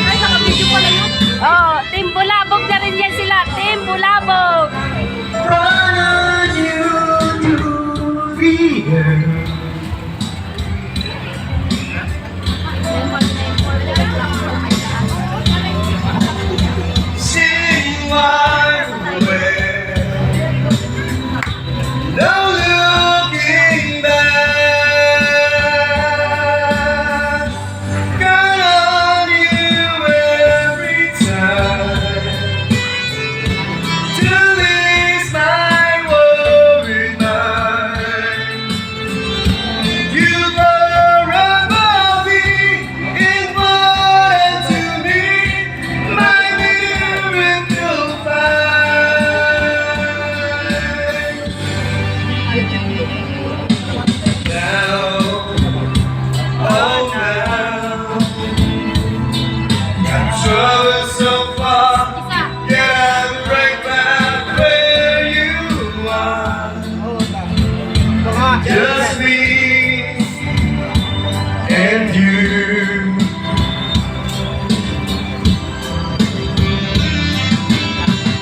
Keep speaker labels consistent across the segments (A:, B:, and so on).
A: Ay, naka-video pala yun.
B: Oh, Team Bulabog na rin yan sila. Team Bulabog.
C: Just me and you.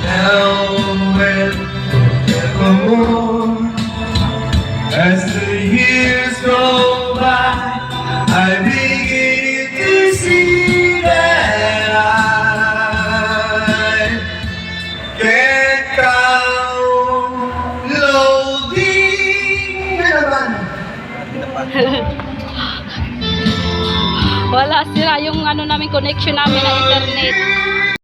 C: Now and forevermore, as the years go by, I begin to see that I can't count loading.
B: Wala, sira yung ano namin, connection namin ng internet.